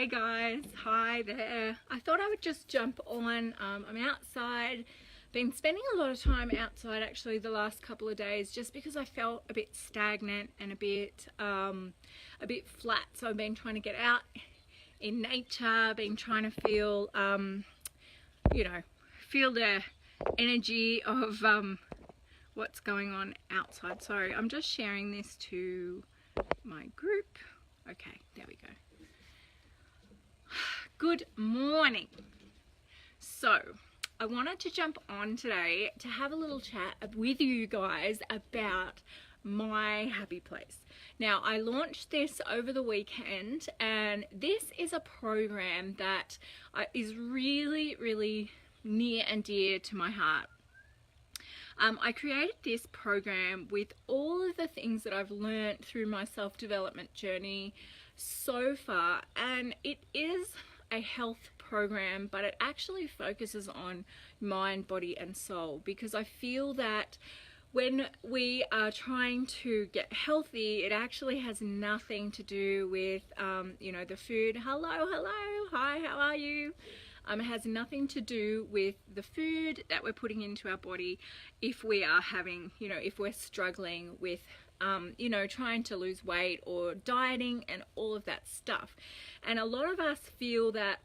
Hey guys, hi there. I thought I would just jump on. I'm outside. Been spending a lot of time outside actually the last couple of days just because I felt a bit stagnant and a bit flat. So I've been trying to get out in nature, been trying to feel feel the energy of what's going on outside. Sorry, I'm just sharing this to my group. Okay, there we go. Good morning. So I wanted to jump on today to have a little chat with you guys about my happy place. Now, I launched this over the weekend, and this is a program that is really near and dear to my heart. I created this program with all of the things that I've learned through my self-development journey so far, and it is a health program, but it actually focuses on mind, body and soul, because I feel that when we are trying to get healthy, it actually has nothing to do with the food. Hello, hi, how are you? It has nothing to do with the food that we're putting into our body if we are having, if we're struggling with, trying to lose weight or dieting and all of that stuff. And a lot of us feel that,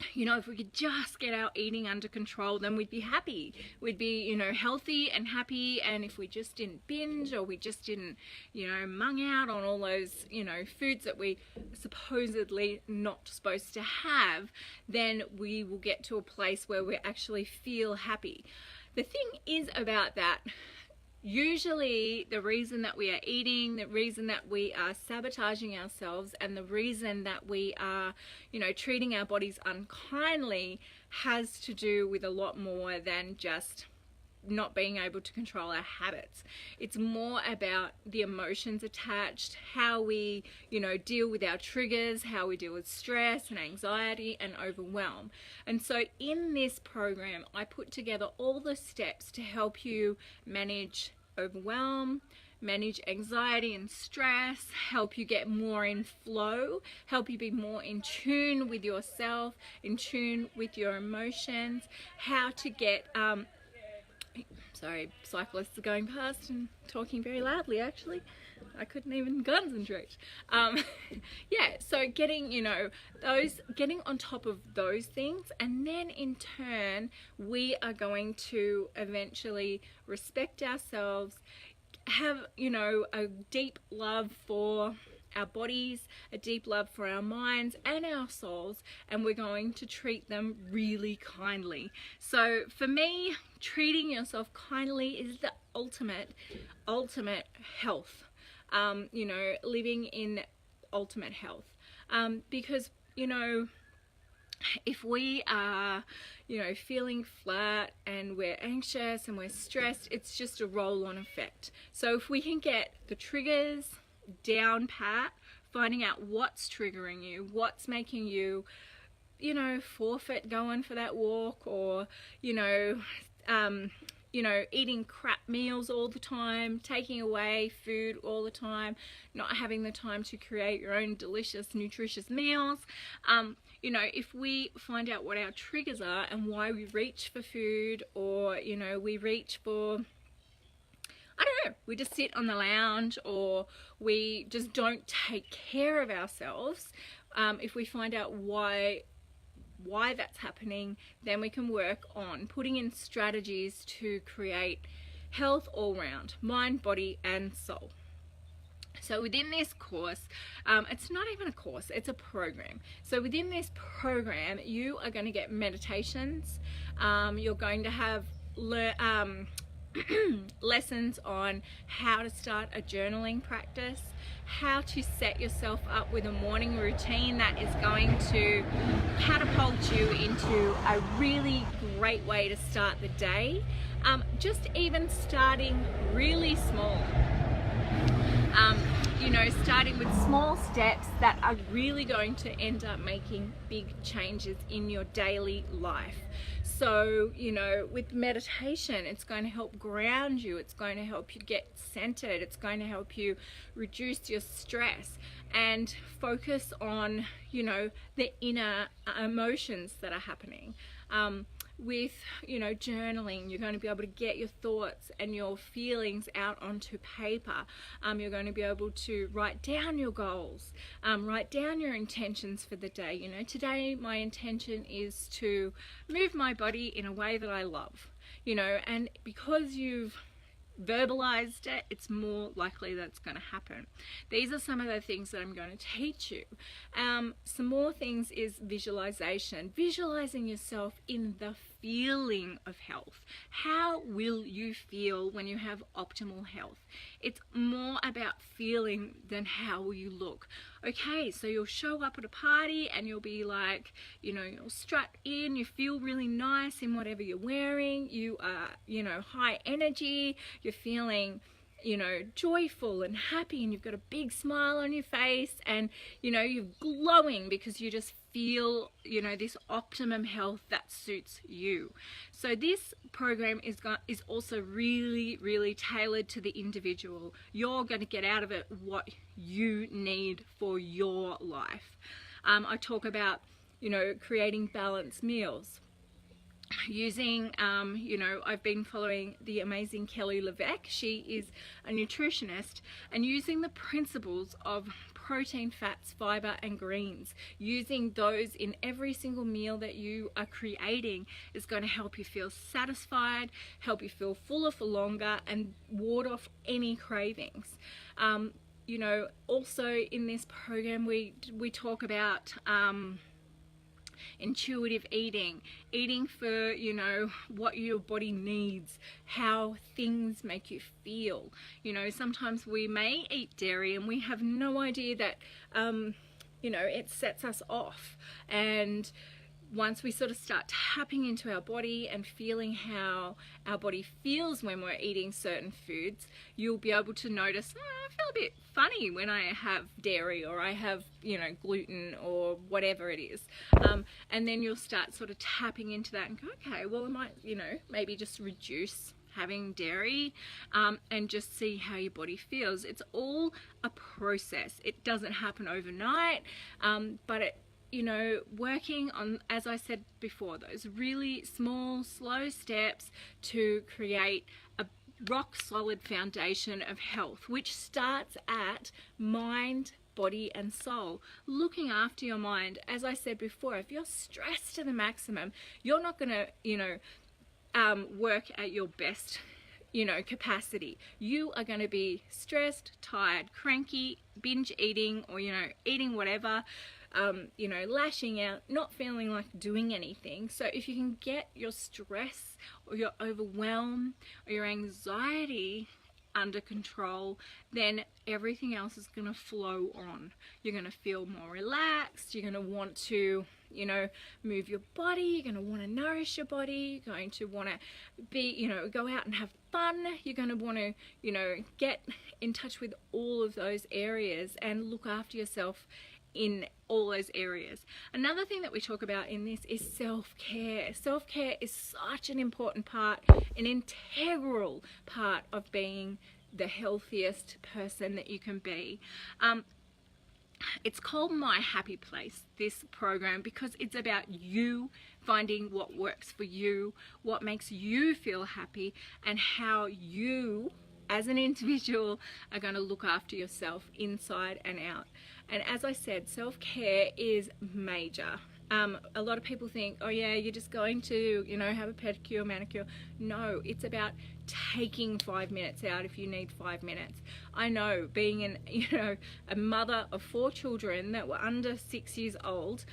if we could just get our eating under control, then we'd be happy. We'd be, healthy and happy. And if we just didn't binge, or we just didn't, mung out on all those, foods that we supposedly not supposed to have, then we will get to a place where we actually feel happy. The thing is about that, usually the reason that we are eating, the reason that we are sabotaging ourselves, and the reason that we are, treating our bodies unkindly has to do with a lot more than just not being able to control our habits. It's more about the emotions attached, how we, deal with our triggers, how we deal with stress and anxiety and overwhelm. And so in this program, I put together all the steps to help you manage overwhelm, manage anxiety and stress, help you get more in flow, help you be more in tune with yourself, in tune with your emotions, how to get sorry, cyclists are going past and talking very loudly actually. I couldn't even concentrate. So getting, getting on top of those things, and then in turn, we are going to eventually respect ourselves, have, a deep love for our bodies, a deep love for our minds and our souls, and we're going to treat them really kindly. So for me, treating yourself kindly is the ultimate health. Living in ultimate health. Because, if we are, feeling flat and we're anxious and we're stressed, it's just a roll-on effect. So if we can get the triggers down pat, finding out what's triggering you, what's making you, forfeit going for that walk, or, eating crap meals all the time, taking away food all the time, not having the time to create your own delicious, nutritious meals. If we find out what our triggers are and why we reach for food, or, we reach for, I don't know, we just sit on the lounge, or we just don't take care of ourselves, if we find out why that's happening, then we can work on putting in strategies to create health all round, mind, body and soul. So within this course, it's not even a course, it's a program. So within this program, you are going to get meditations, you're going to have lessons on how to start a journaling practice, how to set yourself up with a morning routine that is going to catapult you into a really great way to start the day. Just even starting really small. Starting with small steps that are really going to end up making big changes in your daily life. So, you know, with meditation, it's going to help ground you. It's going to help you get centered. It's going to help you reduce your stress and focus on, you know, the inner emotions that are happening. With, you know, journaling, you're going to be able to get your thoughts and your feelings out onto paper. You're going to be able to write down your goals, write down your intentions for the day. You know, today my intention is to move my body in a way that I love, you know, and because you've verbalized it, it's more likely that's going to happen. These are some of the things that I'm going to teach you. Some more things is visualization, visualizing yourself in the feeling of health. How will you feel when you have optimal health? It's more about feeling than how will you look. Okay, so you'll show up at a party and you'll be like, you know, you'll strut in, you feel really nice in whatever you're wearing, you are, you know, high energy, you're feeling, you know, joyful and happy, and you've got a big smile on your face, and, you know, you're glowing because you just feel, you know, this optimum health that suits you. So this program is also really tailored to the individual. You're going to get out of it what you need for your life. I talk about, you know, creating balanced meals. Using, you know, I've been following the amazing Kelly LeVeque. She is a nutritionist, and using the principles of protein, fats, fiber and greens, using those in every single meal that you are creating is going to help you feel satisfied, help you feel fuller for longer, and ward off any cravings. You know, also in this program we talk about intuitive eating for, you know, what your body needs, how things make you feel. You know, sometimes we may eat dairy and we have no idea that, you know, it sets us off. And once we sort of start tapping into our body and feeling how our body feels when we're eating certain foods, you'll be able to notice, oh, I feel a bit funny when I have dairy, or I have, you know, gluten or whatever it is. And then you'll start sort of tapping into that and go, okay, well, I might, you know, maybe just reduce having dairy, and just see how your body feels. It's all a process. It doesn't happen overnight, but it, you know, working on, as I said before, those really small, slow steps to create a rock solid foundation of health, which starts at mind, body and soul. Looking after your mind. As I said before, if you're stressed to the maximum, you're not going to, you know, work at your best, you know, capacity. You are going to be stressed, tired, cranky, binge eating, or, you know, eating whatever, you know, lashing out, not feeling like doing anything. So if you can get your stress or your overwhelm or your anxiety under control, then everything else is going to flow on. You're going to feel more relaxed. You're going to want to, you know, move your body. You're going to want to nourish your body. You're going to want to be, you know, go out and have fun. You're going to want to, you know, get in touch with all of those areas and look after yourself in all those areas. Another thing that we talk about in this is self-care. Self-care is such an important part, an integral part of being the healthiest person that you can be. It's called My Happy Place, this program, because it's about you finding what works for you, what makes you feel happy, and how you as an individual are going to look after yourself inside and out. And as I said, self-care is major. A lot of people think, oh yeah, you're just going to, you know, have a pedicure, manicure. No, it's about taking 5 minutes out if you need 5 minutes. I know, being an, you know, a mother of 4 children that were under 6 years old,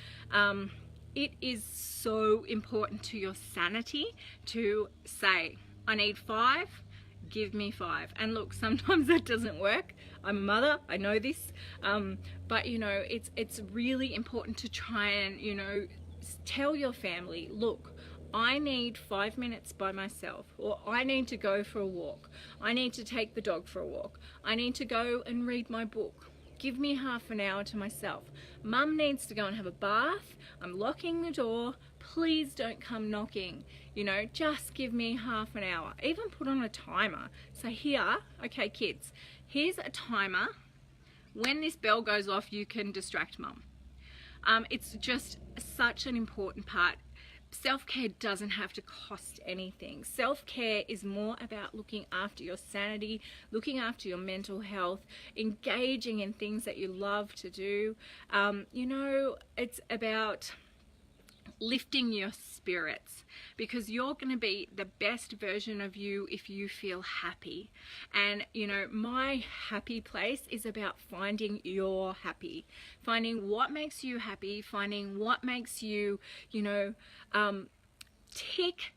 it is so important to your sanity to say, I need 5, give me 5. And look, sometimes that doesn't work. I'm a mother, I know this, but you know, it's really important to try and, you know, tell your family, look, I need 5 minutes by myself, or I need to go for a walk, I need to take the dog for a walk, I need to go and read my book, give me half an hour to myself. Mum needs to go and have a bath. I'm locking the door. Please don't come knocking. You know, just give me half an hour. Even put on a timer. So here, okay kids, here's a timer. When this bell goes off, you can distract mum. It's just such an important part. Self-care doesn't have to cost anything. Self-care is more about looking after your sanity, looking after your mental health, engaging in things that you love to do. You know, it's about lifting your spirits, because you're going to be the best version of you if you feel happy. And you know, my happy place is about finding your happy, finding what makes you happy, finding what makes you, you know, tick,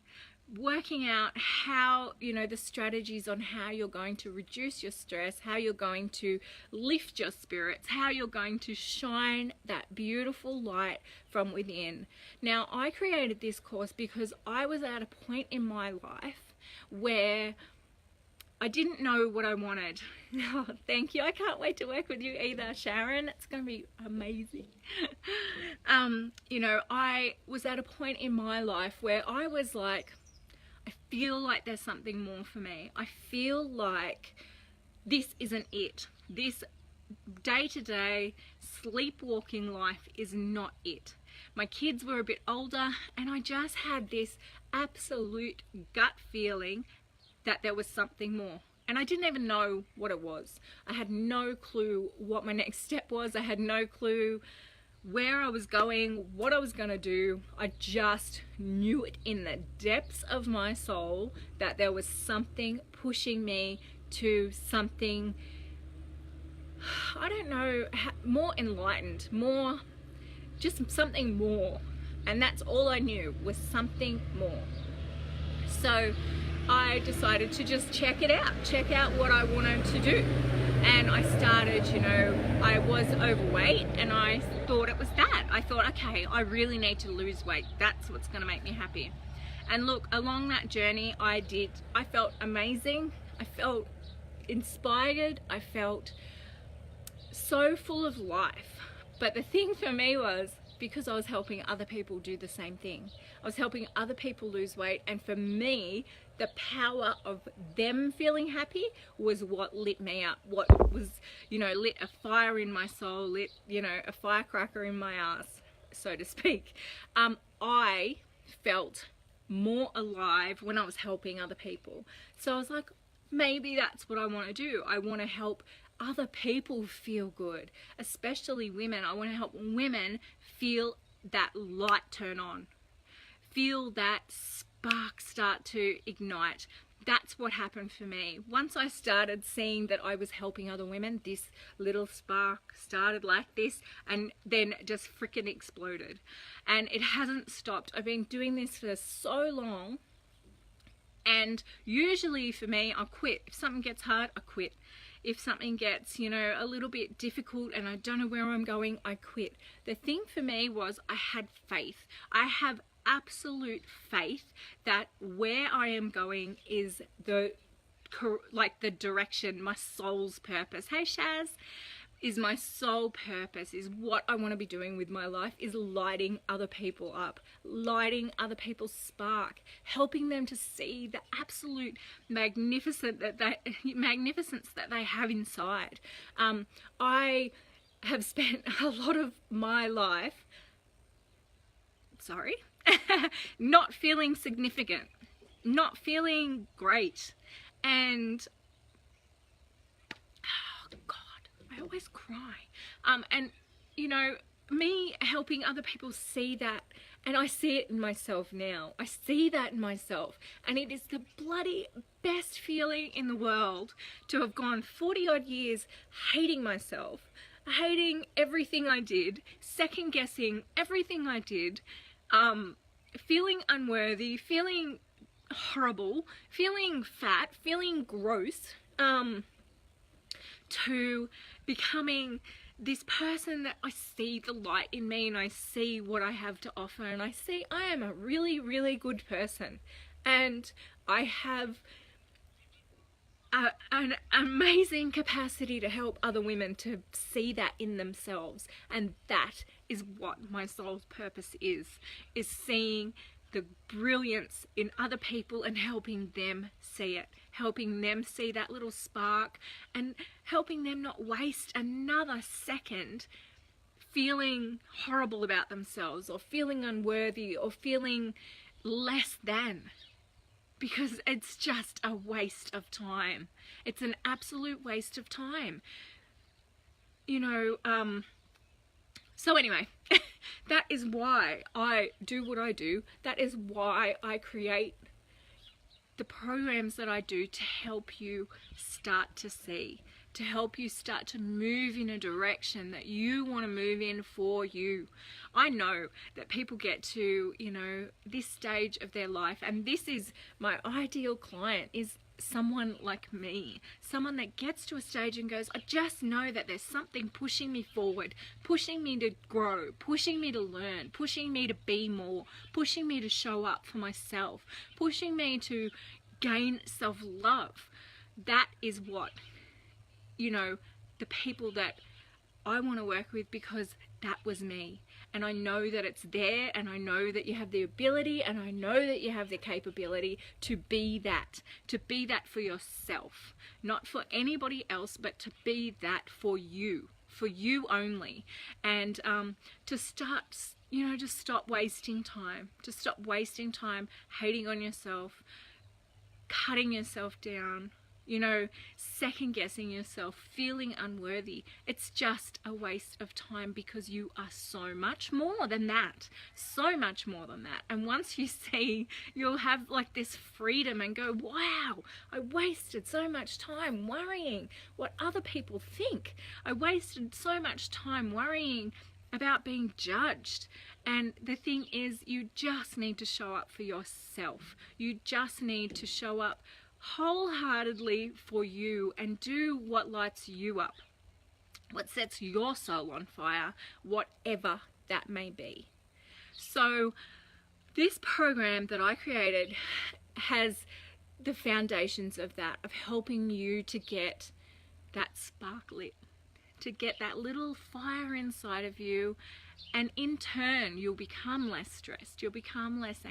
working out how, you know, the strategies on how you're going to reduce your stress, how you're going to lift your spirits, how you're going to shine that beautiful light from within. Now, I created this course because I was at a point in my life where I didn't know what I wanted. Oh, thank you. I can't wait to work with you either, Sharon. It's going to be amazing. You know, I was at a point in my life where I was like, I feel like there's something more for me. I feel like this isn't it. This day-to-day sleepwalking life is not it. My kids were a bit older and I just had this absolute gut feeling that there was something more. And I didn't even know what it was. I had no clue what my next step was. I had no clue where I was going, what I was going to do. I just knew it in the depths of my soul that there was something pushing me to something, I don't know, more enlightened, more, just something more. And that's all I knew, was something more. So I decided to just check it out, check out what I wanted to do. And I started, you know, I was overweight and I thought it was that. I thought, okay, I really need to lose weight. That's what's going to make me happy. And look, along that journey I felt amazing. I felt inspired. I felt so full of life. But the thing for me was, because I was helping other people do the same thing. I was helping other people lose weight, and for me, the power of them feeling happy was what lit me up, what was, you know, lit a fire in my soul, lit, you know, a firecracker in my ass, so to speak. I felt more alive when I was helping other people. So I was like, maybe that's what I want to do. I want to help other people feel good, especially women. I want to help women feel that light turn on, feel that spark start to ignite. That's what happened for me. Once I started seeing that I was helping other women, this little spark started like this and then just freaking exploded. And it hasn't stopped. I've been doing this for so long, and usually for me, I quit. If something gets hard, I quit. If something gets, you know, a little bit difficult and I don't know where I'm going, I quit. The thing for me was I had faith. I have absolute faith that where I am going is the direction, my soul's purpose. Hey Shaz, is my soul purpose, is what I want to be doing with my life, is lighting other people up, lighting other people's spark, helping them to see the absolute magnificence that they have inside. I have spent a lot of my life, not feeling significant, not feeling great, and oh God, I always cry. And you know, me helping other people see that, and I see it in myself now. I see that in myself, and it is the bloody best feeling in the world to have gone 40 odd years hating myself, hating everything I did, second guessing everything I did, feeling unworthy, feeling horrible, feeling fat, feeling gross, to becoming this person that I see the light in me and I see what I have to offer, and I see I am a really, really good person, and I have an amazing capacity to help other women to see that in themselves. And that is what my soul's purpose is seeing the brilliance in other people and helping them see it, helping them see that little spark, and helping them not waste another second feeling horrible about themselves, or feeling unworthy, or feeling less than, because it's just a waste of time. It's an absolute waste of time, you know. So anyway, that is why I do what I do. That is why I create the programs that I do, to help you start to see, to help you start to move in a direction that you want to move in for you. I know that people get to, you know, this stage of their life, and this is my ideal client, is someone like me, someone that gets to a stage and goes, I just know that there's something pushing me forward, pushing me to grow, pushing me to learn, pushing me to be more, pushing me to show up for myself, pushing me to gain self-love. That is what, you know, the people that I want to work with, because that was me. And I know that it's there, and I know that you have the ability, and I know that you have the capability to be that for yourself, not for anybody else, but to be that for you only. And to start, you know, just stop wasting time, hating on yourself, cutting yourself down, you know, second guessing yourself, feeling unworthy. It's just a waste of time, because you are so much more than that, so much more than that. And once you see, you'll have like this freedom and go, wow, I wasted so much time worrying what other people think. I wasted so much time worrying about being judged. And the thing is, you just need to show up for yourself. You just need to show up wholeheartedly for you and do what lights you up, what sets your soul on fire, whatever that may be. So this program that I created has the foundations of that, of helping you to get that spark lit, to get that little fire inside of you. And in turn, you'll become less stressed. You'll become less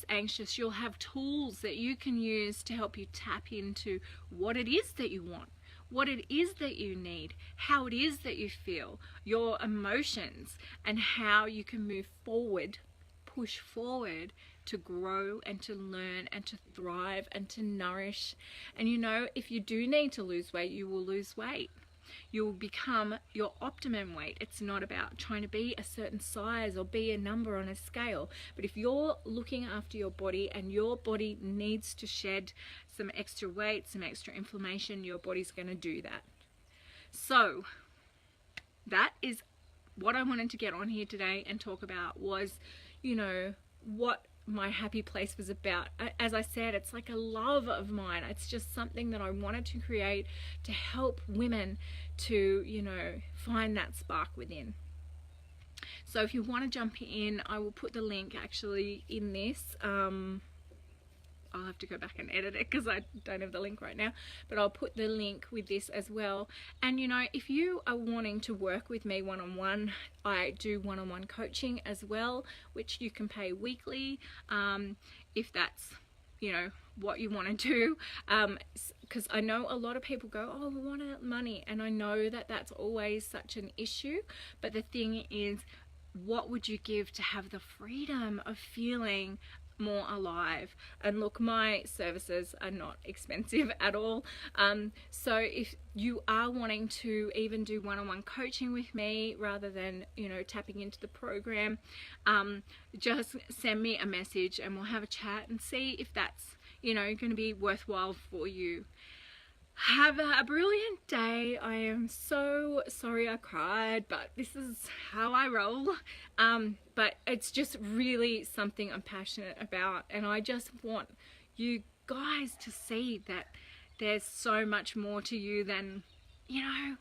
anxious. You'll have tools that you can use to help you tap into what it is that you want, what it is that you need, how it is that you feel, your emotions, and how you can move forward, push forward to grow and to learn and to thrive and to nourish. And you know, if you do need to lose weight, you will lose weight. You'll become your optimum weight. It's not about trying to be a certain size or be a number on a scale. But if you're looking after your body and your body needs to shed some extra weight, some extra inflammation, your body's going to do that. So that is what I wanted to get on here today and talk about, was, you know, what my happy place was about. As I said, it's like a love of mine. It's just something that I wanted to create to help women to, you know, find that spark within. So if you want to jump in, I will put the link actually in this. I'll have to go back and edit it because I don't have the link right now, but I'll put the link with this as well. And you know, if you are wanting to work with me one-on-one, I do one-on-one coaching as well, which you can pay weekly, if that's, you know, what you want to do. Because I know a lot of people go, oh, we want money, and I know that that's always such an issue. But the thing is, what would you give to have the freedom of feeling more alive? And look, my services are not expensive at all. So if you are wanting to even do one-on-one coaching with me rather than, you know, tapping into the program, just send me a message and we'll have a chat and see if that's, you know, going to be worthwhile for you. Have a brilliant day. I am so sorry I cried, but this is how I roll. But it's just really something I'm passionate about, and I just want you guys to see that there's so much more to you than, you know,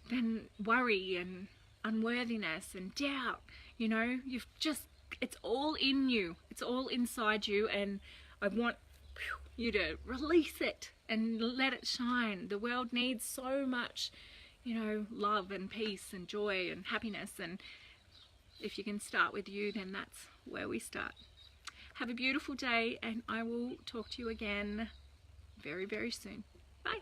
than worry and unworthiness and doubt. You know, it's all in you. It's all inside you, and I want, you to release it and let it shine. The world needs so much, you know, love and peace and joy and happiness, and if you can start with you, then that's where we start. Have a beautiful day, and I will talk to you again very, very soon. Bye.